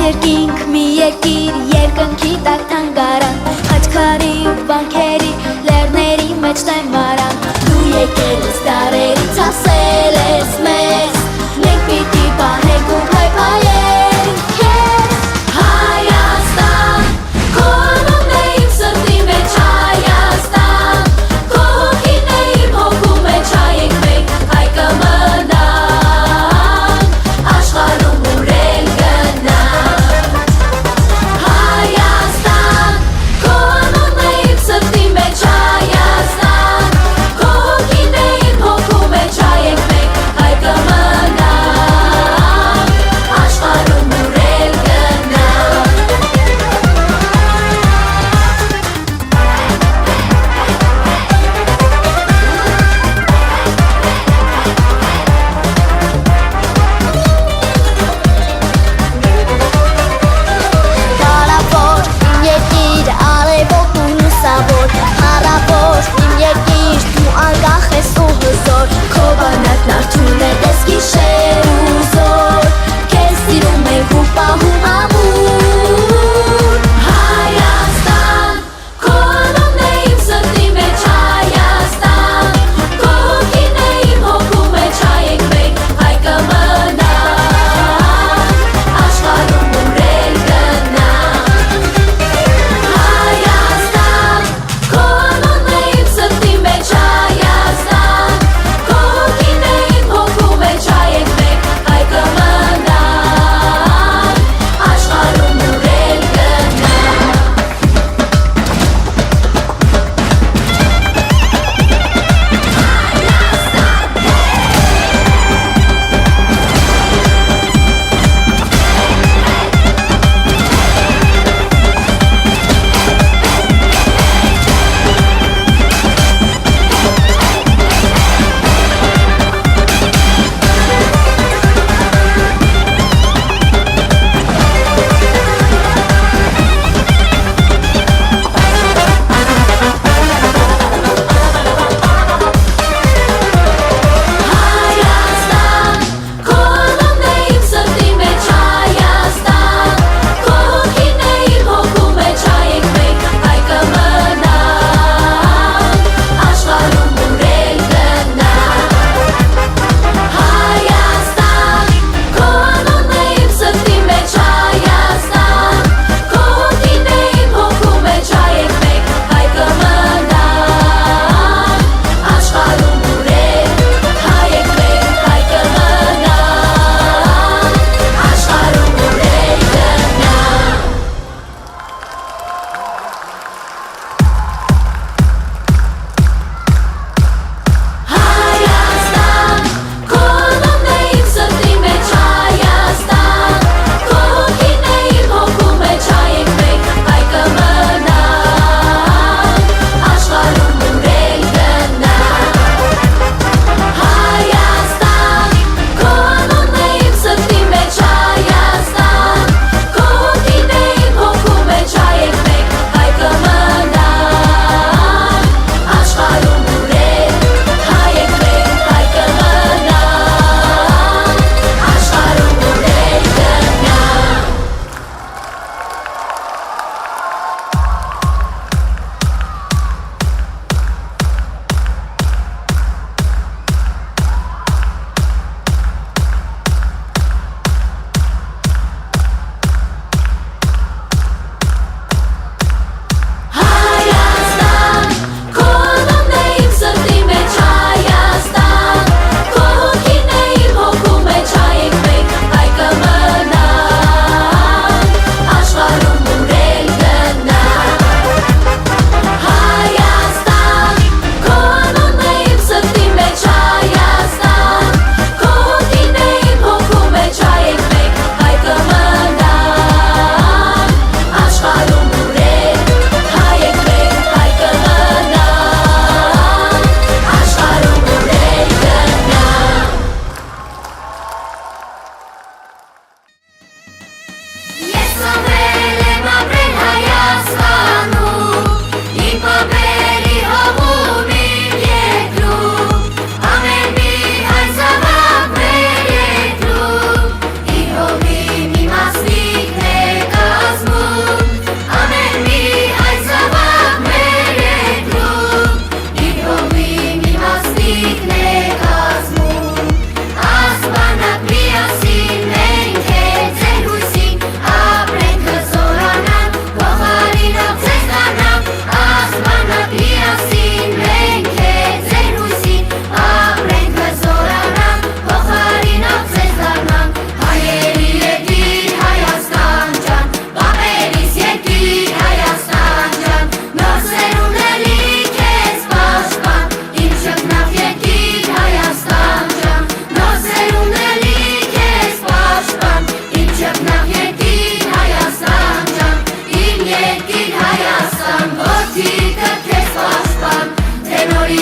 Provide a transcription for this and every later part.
երկինք մի երկիր երկնքի տակ թանգարան Աչքարի ու վանքերի լեռների մեջ տեմարան Դու եկել ես դարերից ասել ես մեզ Մենք պիտի պահենք ու փայփայենք քեզ Հայաստան Քո անունն է իմ սրտի մեջ Հայաստան Քո հոգին է իմ հոգու մեջ Հայենք մենք հայ կմնանք Աշխարհում ուրել գնանք Հայաստան Քո անունն է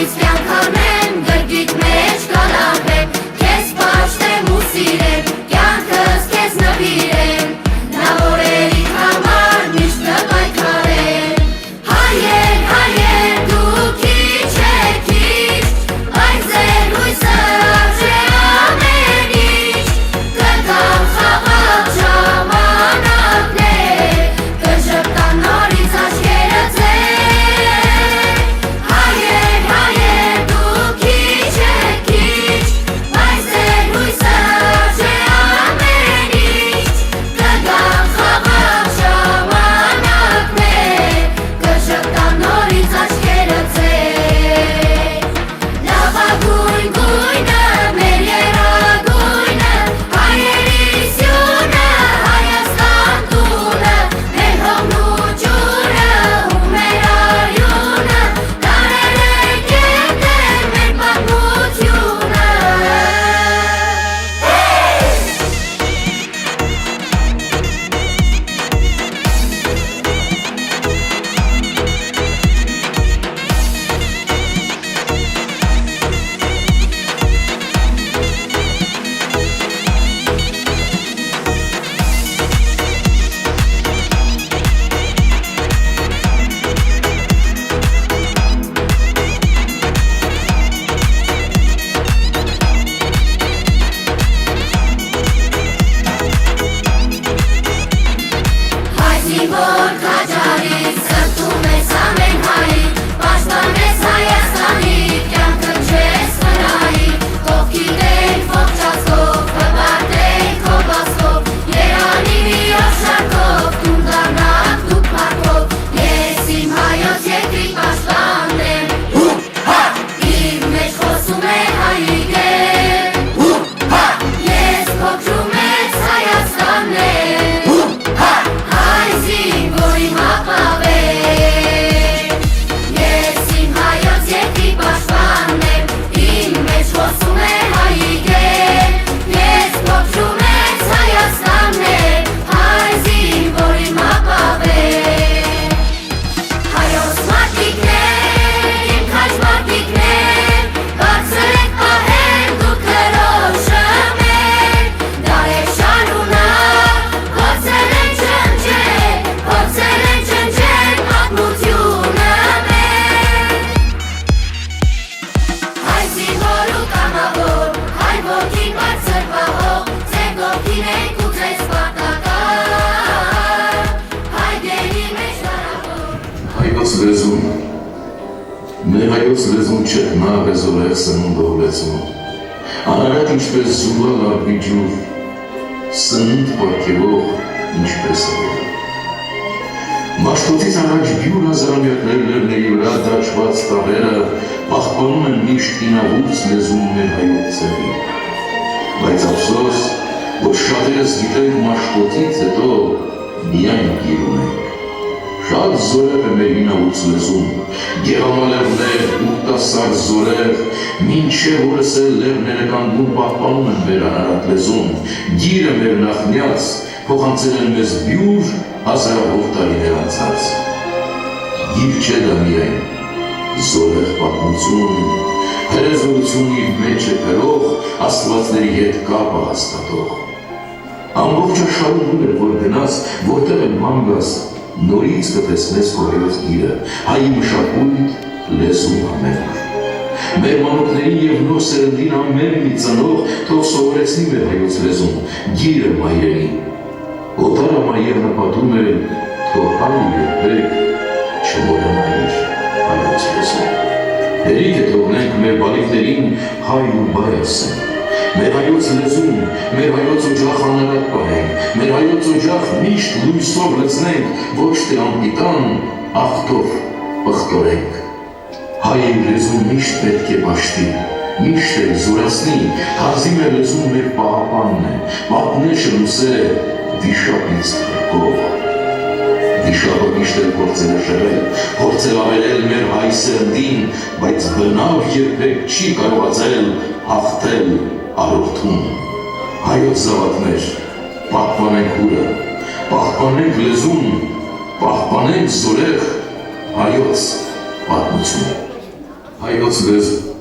Նորից կյանք առնեմ, գրգիտ մեջ կանապեմ, քեզ պաշտեմ ու սիրեմ, կյանքս քեզ նվիրեմ, նա օրերիդ համար միշտ կպայքարեմ։ Հայեր, դու քիչ եք քիչ, բայց ձեր հույսը արժե ամեն ինչ, կգան խաղաղ ժամանակներ, կժպտան նորից աչքերը ձեր։ Հայեր, դու քիչ եք քիչ, բայց ձեր հույսը արժե ամեն ինչ, կգան խաղաղ ժամանակներ, կժպտան նորից աչքերը ձեր։ Լավագույն գույնը, մեր երագույնը, հայերի սյունը, Հայաստան տունը, մեր հողն ու ջուրը ու մեր արյունը, դարեր կետեր մեր պատմությունը։ Հայցի որ քաջարից սրտում ես ամեն հայի, պաշտպանես Հայաստանի, կյանքը չես վրայի, կողքիդ ենք ողջացքով, հպարտենք քո բազկով, Երանի մի օշակով, տուն դառնանք դուք փառքով, ես իմ հայոց երկրի պաշտպանն եմ, իմ մեջ խոսում է հայի գեր, ես փոքրու մեծ Հայաստանն եմ, Հայ զինվորի մապավեր, ես իմ հայոց երկրի պաշտպանն եմ, իմ մեջ խոսում է հայի գեր, ես փոքրու մեծ Հայաստանն եմ, հայ զինվորի մապավեր։ Հայոց մարդիկներ, իմ քաջ մարդիկներ, բարձր եք պահել դուք քրոջը մեր, դարեր շարունակ փորձել են ջնջել, պատմությունը մեր։ Հայ զինվոր ու կամավոր, հայ ոգի բարձր պահող, ձեր կողքին ենք ու ձեզ պարտական, հայ գերի մեջ դարավոր։ Հայոց լեզուն, մեր հայոց լեզուն չէ նա ռեզորեղ սնունդով լեզուն, անարատ ինչպես զուլալ արբիջուր, սնունդ պարգևող ինչպես ավեր։ Մաշտոցից առաջ բյուր հազարամյակներ լեռների վրա դաշված տարերը պահպանում են միշտ ինավուրց լեզուն մեր հայոց ձևի։ Բայց ափսոս, որ շատերս գիտենք մաշտոցից հետո միայն գիրում ենք։ Շատ զորև է մեր ինավուրց լեզուն, գեղամալերներ, ուտասար զորև, մինչև օրս էլ լեռները կանգուն պահպանում են մեր անարատ լեզուն, գիրը մեր նախնյաց փոխանցել են մեզ բյուր հազարավոր տարիներ անցած։ Գիր չէ դա միայն, զորեղ պատմություն, հերեզորություն իր մեջ է կրող, աստվածների հետ կապը հաստատող։ Ամբողջ աշխարհում էր, որ գնաս, որտեղ էլ ման գաս, նորից կտեսնես քո հայոց գիրը, հայի մշակույթ, լեզու ամենուր։ Մեր մանուկներին և նոր սերնդին ամեն մի ծնող թող սովորեցնի մեր հայոց լեզուն, գիրը մայրենին։ Օտարը մայրը պատում է, թող հայ երբեք չմոռանայիր հայոց լեզուն։ Հերիք է թողնենք մեր բալիկներին հայ ու բայ ասեն։ Մեր հայոց լեզուն, մեր հայոց օջախ անարատ պահենք, մեր հայոց օջախ միշտ լույսով լցնենք, ոչ թե անպիտան, աղտով պղտորենք։ Հայ լեզուն միշտ պետք է պաշտի, միշտ է զորացնի, հազի մեր լեզուն մեր պահապանն է, պատնեշը լուսե վիշապից կով։ Վիշապը միշտ էլ փորձել է շեղել, փորձել ավերել մեր հայ սերնդին, բայց բնավ երբեք չի կարողացել հաղթել արորդուն։ Հայոց զավակներ, պահպանենք հուրը, պահպանենք լեզուն, պահպանենք զորեղ հայոց պատմությունը։ հայոց լեզու։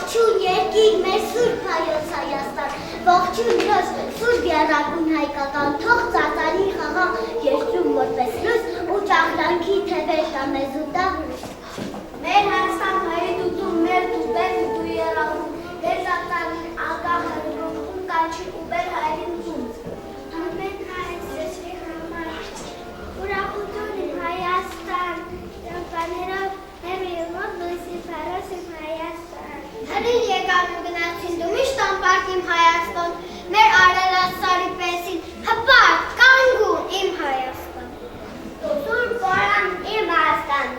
Ողջույն երկիր մեր Սուրբ Հայոց Հայաստան, ողջույն դրոց Սուրբ Եռակուն հայկական, թող ծածանի խաղաղ երկրում որպես լույս ու ճախլանքի թևեր տամեզ ու տա մեր Հայաստան հայերի դուտում մեր դուտեր ու դու Եռակուն, մեր ծածանին ագահ հրգողում կանչի ու մեր հայերին ձունց։ Ամեն հայ սեսվի համար, ուրախություն իմ Հայաստան, ճամպաներով մեր իմոտ լույսի փարոս իմ Հայաստան։ Հրին եկան ու գնացին դու միշտ անպարտ իմ Հայաստան, մեր արարասարի պեսին, հպարտ, կանգուն իմ Հայաստան։ Դու սուր բորան իմ Հայաստան,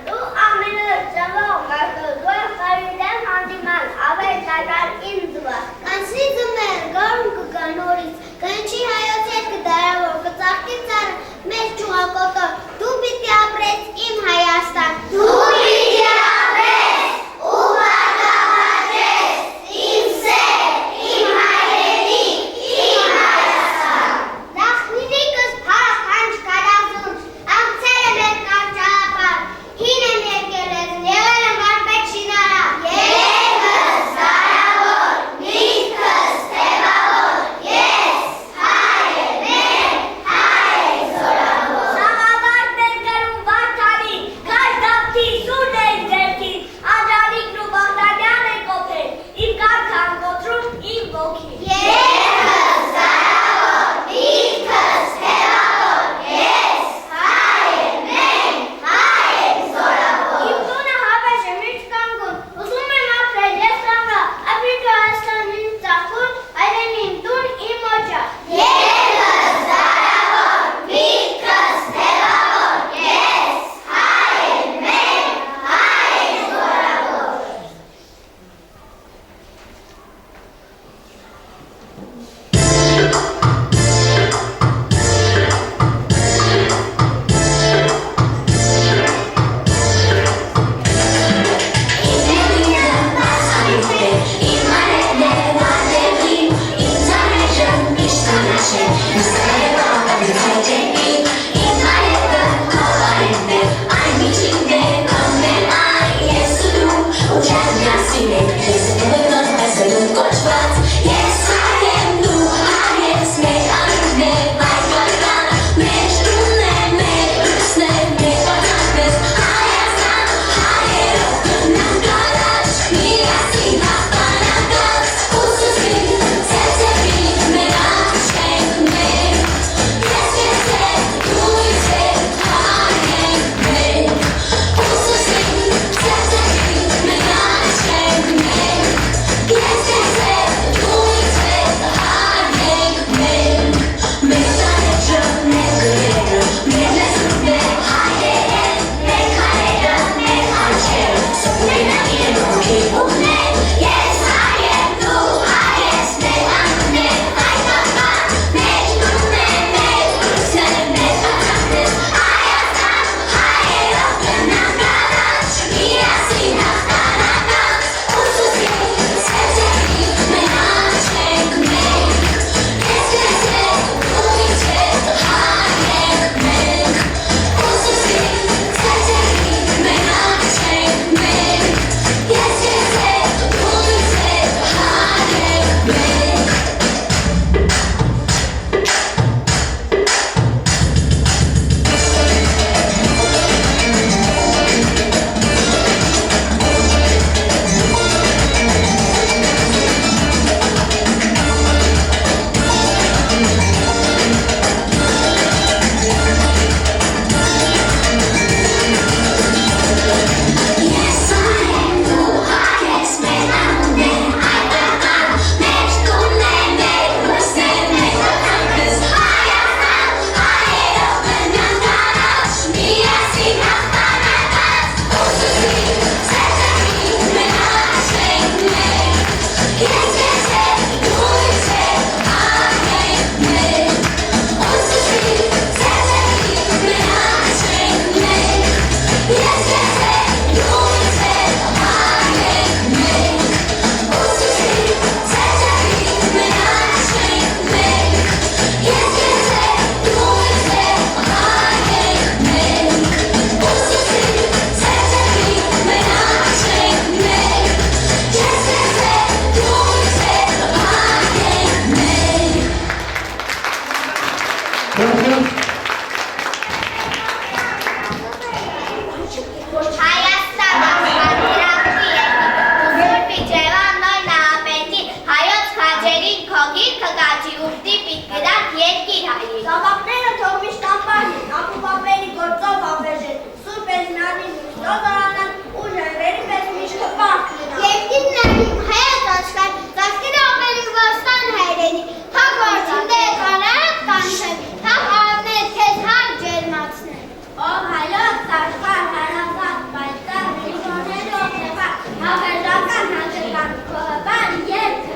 Ոտոզարանան ու ժայվերի պես միշկը պարկ լինան։ Երկիրներիմ հայած աշխար, ծածկերը ապերի վաստան հայրենի, թակ վարդինդեր կանարակ կանշեմ, թակ արներ քեզ հար ջերմացնեմ։ Ով հայլոց աշխար հարազատ պայծար, միլիոնների օգնեպար, հավերժական հաջրկան, կողբար երկը։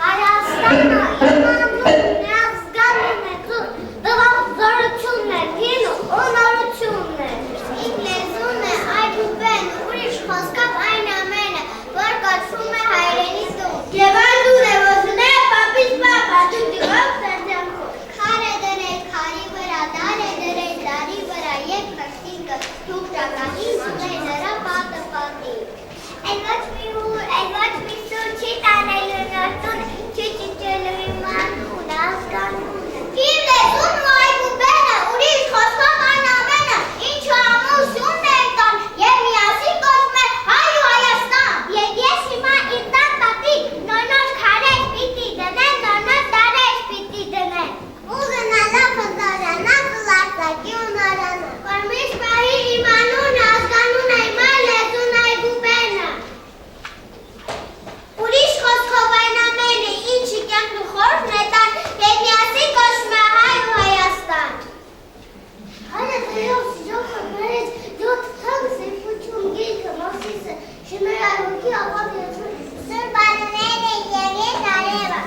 Հայաստանը իմանալու միազգանուն է ծուր, դվազորությունն է, գինու օնորությունն է, իմ լեզուն է այգուբեն, ուրիշ խոսքապ այն ամենը, որ կոչվում է հայրենի տուն։ Եվ այն դուն է ոզն է, պապից պապա, դու դիվով սերձանքով։ Քար է դրել քարի վրա, դար է դրել դարի վրա, և քրտինքը թուկ ճակատի մատե նրա պատը պատի։ Այն ոչ մի հուր, այն ոչ մի սուր չի տանելու նորտուն, չի ճիճելու իմ անուն, ազգանունը։ Իմ լեզուն ու այգուբենը, ուրիշ խոսքով այն ամենը, ինչու ամուսունն է տան, և միասին կոչվում է հայ ու Հայաստան։ Եվ ես հիմա իմ տան տատիկ, նոր քարեր պիտի դնեմ, նոր տարեր պիտի դնեմ։ Ու գնալա փնտարանա, կլարտակի ու նորանա։ Որ միշտ պահի իմ անունը, ազգանունը, իմ լեզուն այգուբենը։ Ուրիշ խոսքով այն ամենը, ինչի կյանքն ու խորհուրդն է տան, և միասին կոչվում է հայ ու Հայաստան։ Հայրը դրով սիջոքը բերեց, յոթ թագ սեփություն գիրքը Մովսիսը, շմերար հոգի ապավ երջուն, սուրբանուները և ես արևը,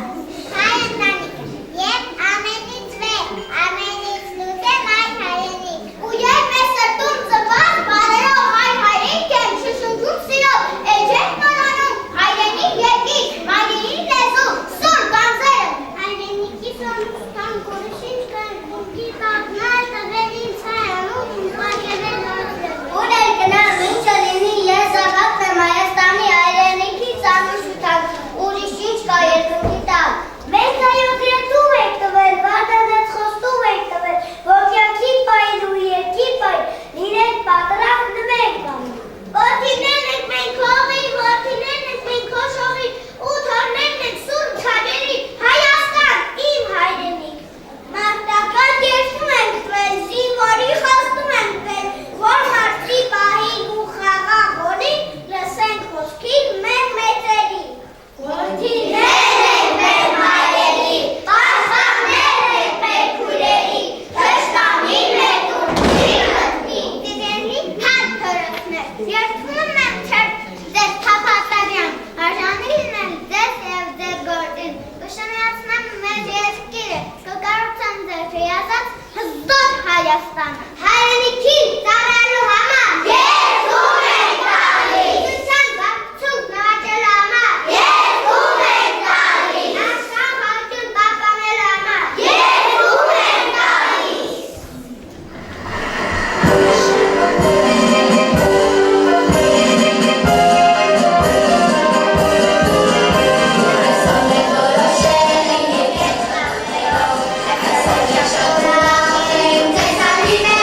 հայ ընտանիքը, և ամենից վեր, ամենից լուծեմ այն հայրենի, ու և մեզ սրտում ծված բարերով հայ հայրենիք եմ, շշնջում սիրով, էջեք նորանում, հայրենի երկիր, մայրենի լեզու, սուր գանձերը, հայրենիքի սոնության կորշինչ կան, բունքի տակնալ տվել ինձ հայանում, ուսմակևել նորձև։ Ուր էլ գնամ, ինչը լինի, ես ավակն եմ Հայաստանի հայրենիքի ծանուշութակ, ուրիշ ինչ կա երկնքի տակ։ Մենք հայոց երդում ենք տվել, վարդանեց խոստում ենք տվել, որ կյանքի պայն ու երկի պայն, լինենք պատրախ նվենք անում։ Որդիներն ենք մենք հողի, որդիներն ենք մենք հոշողի, ու թորներն ենք սուրբ քարերի, Հայաստան, իմ հայրենիք։ Մարտական երդում ենք տվել, զինվորի խոստում ենք տվել, որ մարդի պահիկ ու խաղաղ հորի, լսենք խոսքին մեր մեծերի։ Որդիներն ենք մեր հայրենի, պաշտպաններ ենք մեր քույրերի, թշնամին ենք ու չի խտնի։ Դիվերի թանկ թորոցներ, երդվում եմ ձեր թափատարյան, արժանի լինեմ ձեզ և ձեր գործին, կշնայացնեմ մեր երկիրը, կկառուցեմ ձեր հիացած հզոր Հայաստանը։ Հայրենիքին ծառայելու համար երդում ենք տալիս։ Գիտության բարձուկ նվաճելու համար երդում ենք տալիս։ Աշխարհ հաճույք պահպանելու համար երդում ենք տալիս։ Այսօր ենք որոշել, եկեք ծառայենք ձեզ արիներ,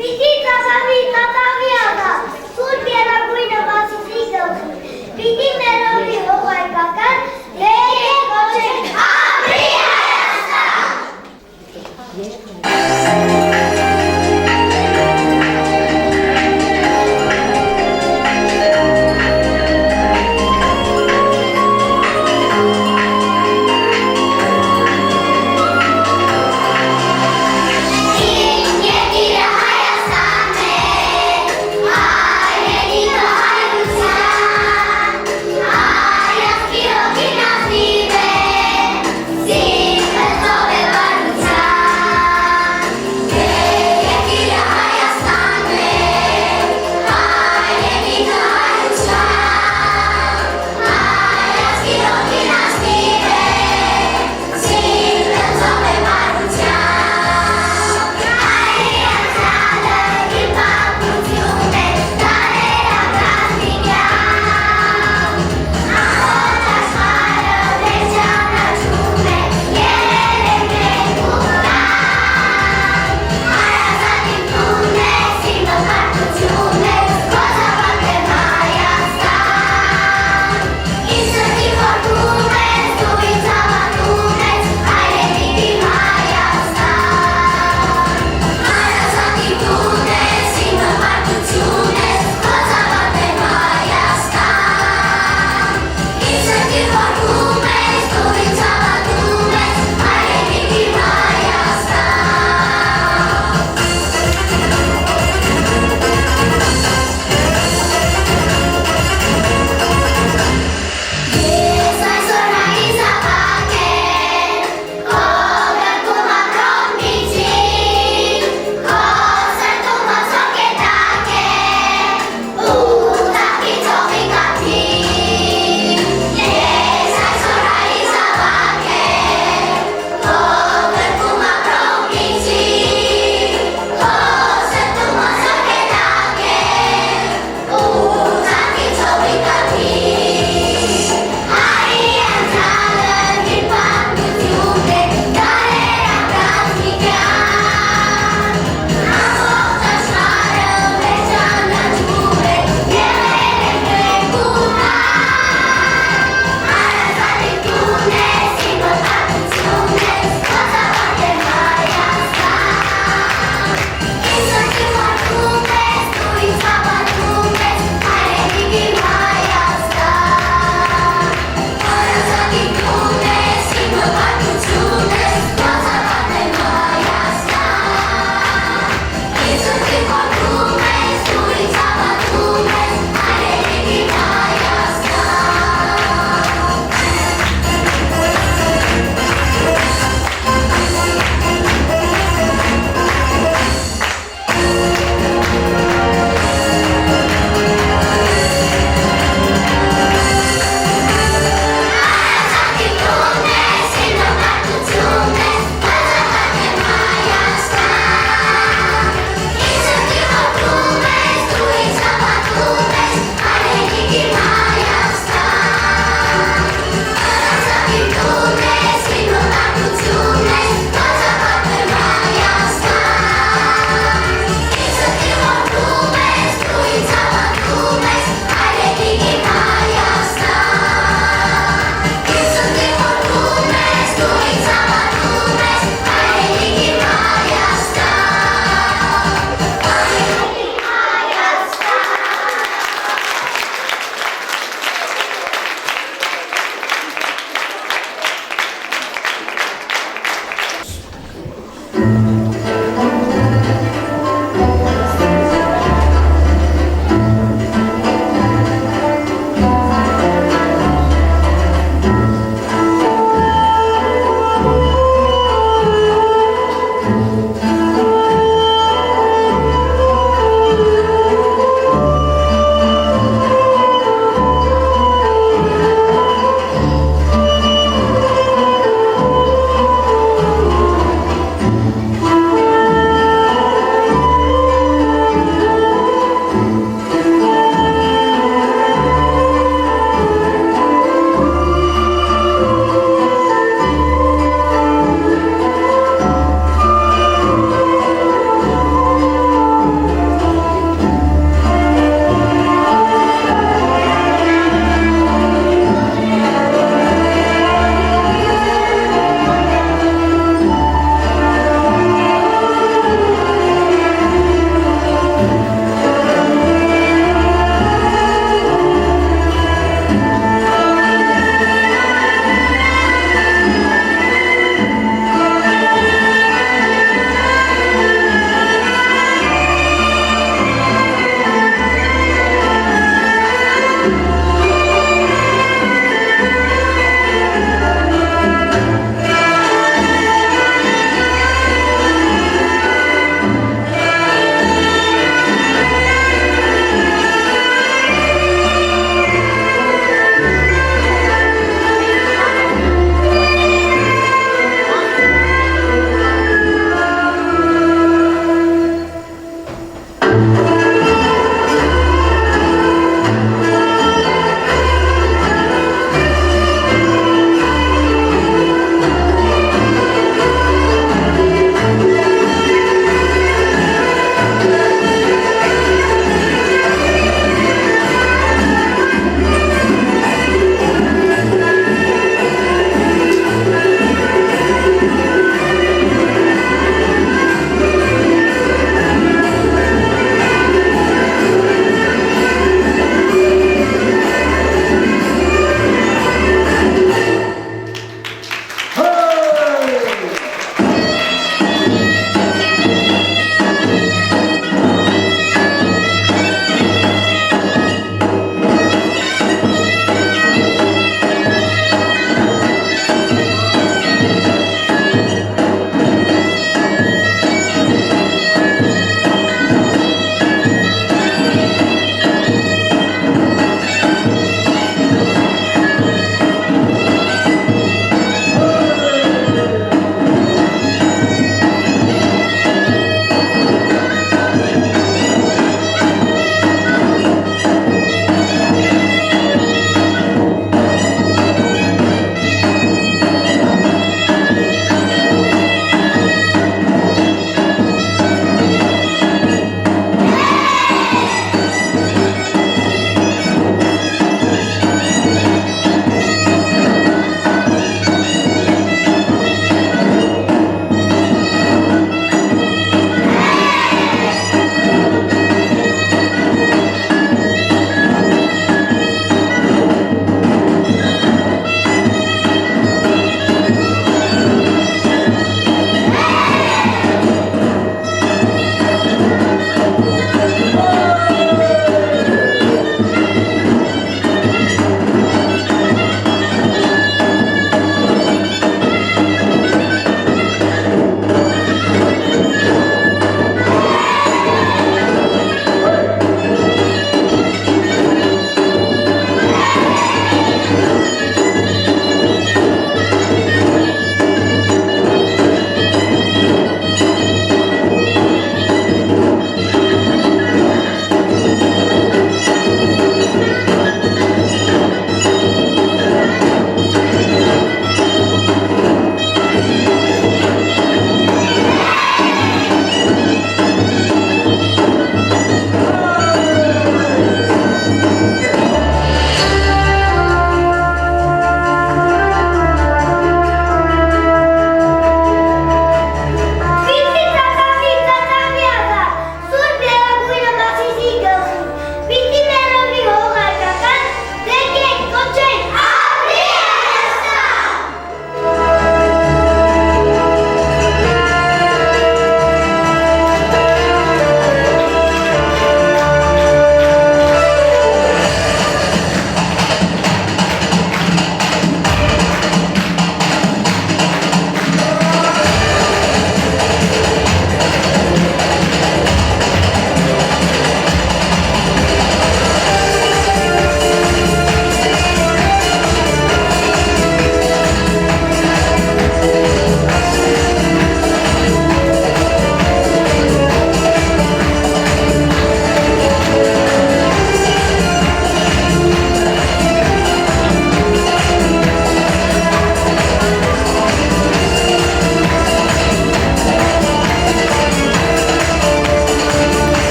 Պիտի ծածավի տատավի ադա, սուր բերագույնը բացի գլխի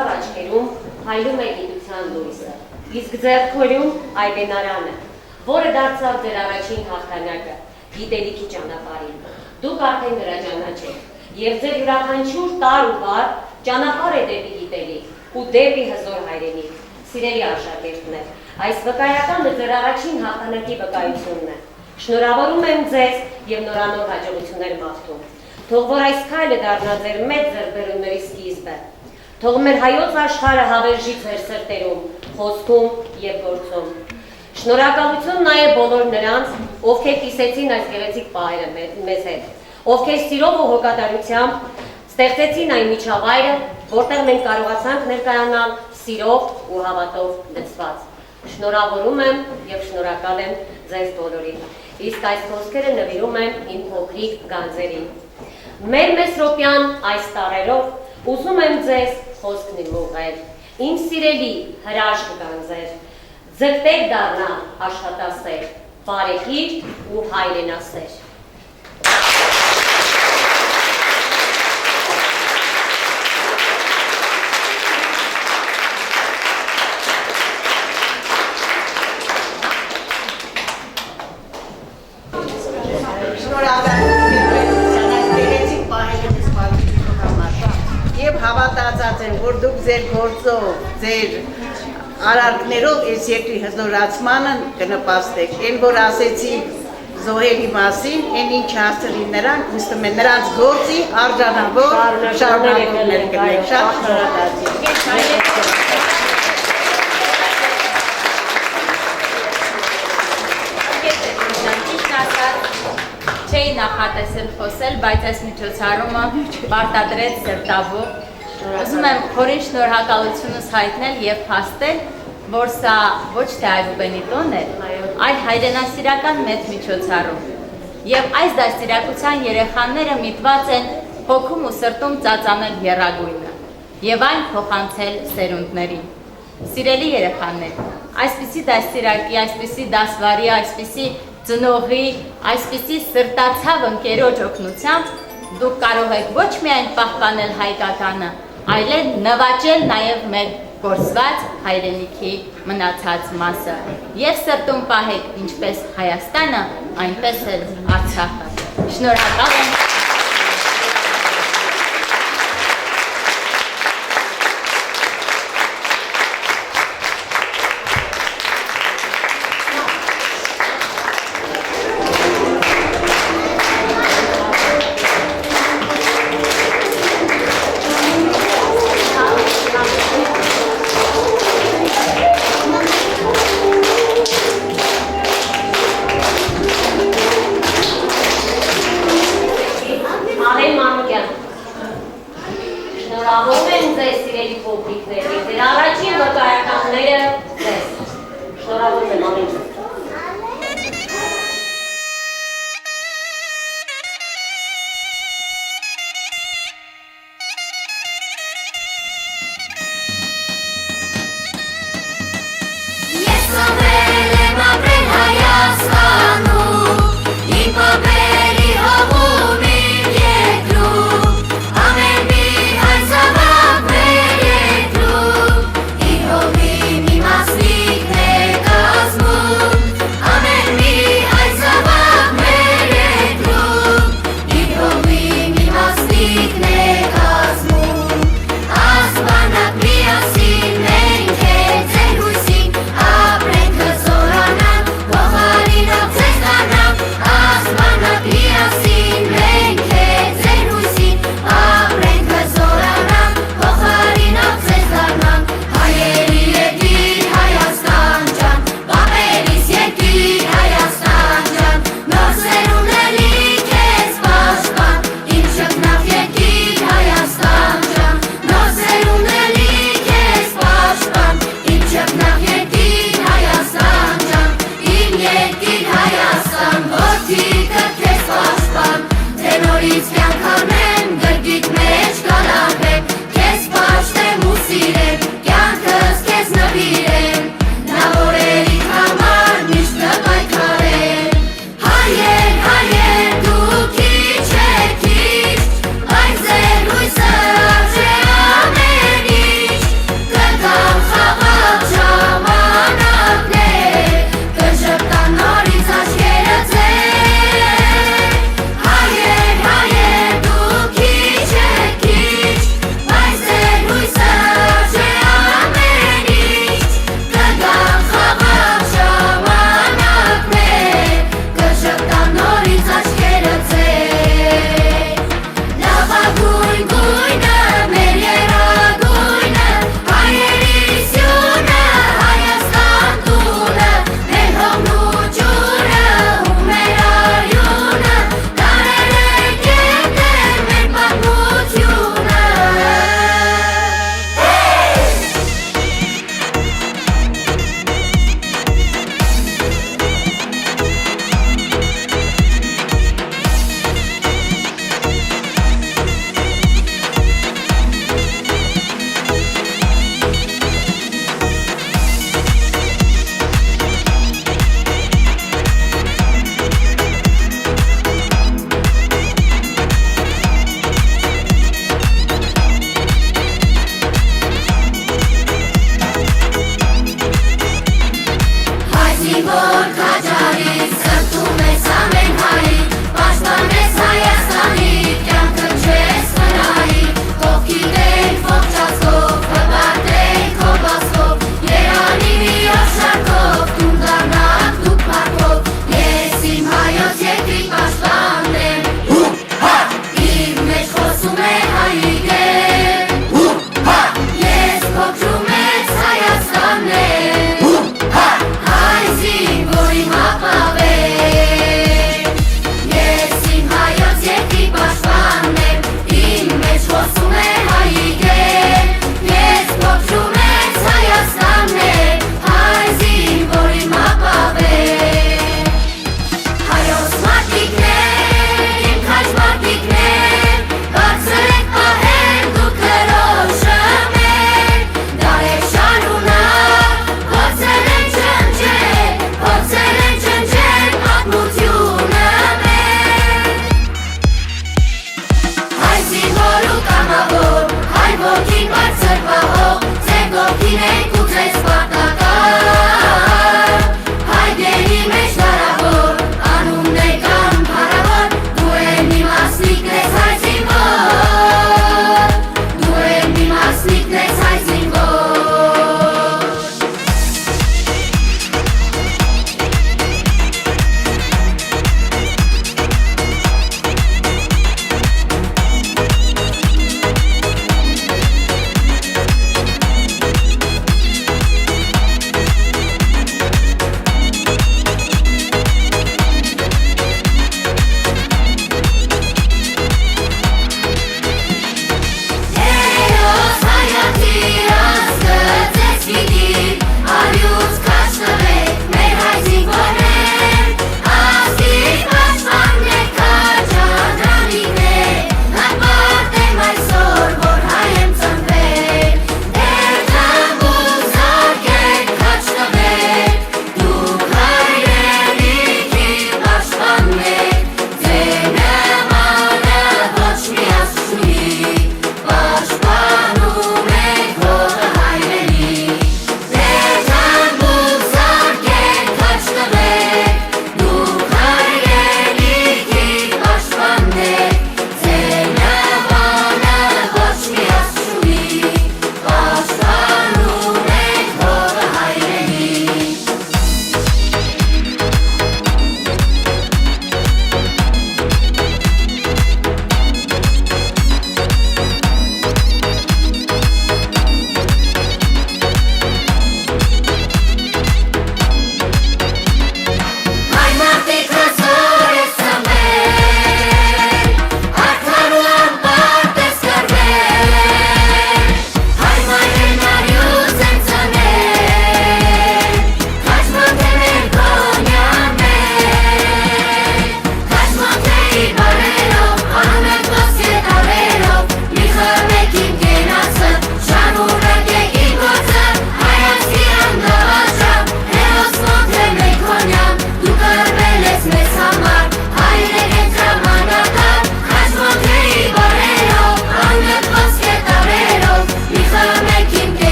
անտառ աչքերում հայլում է գիտության լույսը, իսկ ձեռքորում այգենարանը, որը դարձավ ձեր առաջին հաղթանակը գիտելիքի ճանապարհին։ Դուք արդեն նրա ճանաչեք, եւ ձեր յուրաքանչյուր տար ու վար ճանապարհ է դեպի գիտելիք ու դեպի հզոր հայրենիք։ Սիրելի աշակերտներ, այս վկայականը ձեր առաջին հաղթանակի վկայությունն է։ Շնորհավորում եմ ձեզ եւ նորանոր հաջողություններ մաղթում։ Թող որ այս քայլը դառնա ձեր մեծ ձեռքբերումների սկիզբը։ Թող մեր հայոց աշխարհը հավերժի ձեր սրտերում, խոսքում եւ գործում։ Շնորհակալություն նաեւ բոլոր նրանց, ովքեր կիսեցին այս գեղեցիկ պահերը մեզ հետ, ովքեր սիրով ու հոգատարությամբ ստեղծեցին այն միջավայրը, որտեղ մենք կարողացանք ներկայանալ սիրով ու հավատով լցված։ Շնորհավորում եմ եւ շնորհակալ եմ ձեզ բոլորին։ Իսկ այս խոսքերը նվիրում եմ իմ փոքրիկ գանձերին։ Մեր Մեսրոպյան այս տարերով ուզում եմ ձեզ խոսքն ուղղել։ Իմ սիրելի հրաշք գանձեր, ձգտեք դառնալ աշխատասեր, բարեկիր ու հայրենասեր։ Հավատացած եմ, որ դուք ձեր գործով, ձեր արարքներով այս երկրի հզորացմանը կնպաստեք։ Այն որ ասեցի զոհերի մասին, այն ինչ հասցրի նրանք, ուստում է նրանց գործի արժանավոր շարունակումներ կնեք։ Շատ շնորհակալ։ Չէի նախատեսել խոսել, բայց այս միջոցառումը պարտադրեց սրտաբուխ։ Ուզում եմ խորին շնորհակալությունս հայտնել եւ փաստել, որ սա ոչ թե Այբուբենի տոնն է, այլ հայրենասիրական մեծ միջոցառում։ Եվ այս դաստիարակության երեխաները միտված են հոգում ու սրտում ծածանել եռագույնը եւ այն փոխանցել սերունդներին։ Սիրելի երեխաներ, այսպիսի դաստիարակի, այսպիսի դասվարի, այսպիսի ծնողի, այսպիսի սրտացավ ընկերոջ օգնությամբ դուք կարող եք ոչ միայն պահպանել հայկականը, այլև նվաճել նաև մեր կորսված հայրենիքի մնացած մասը եւ սրտում պահեք ինչպես Հայաստանը, այնպես էլ Արցախը։ Շնորհակալ եմ։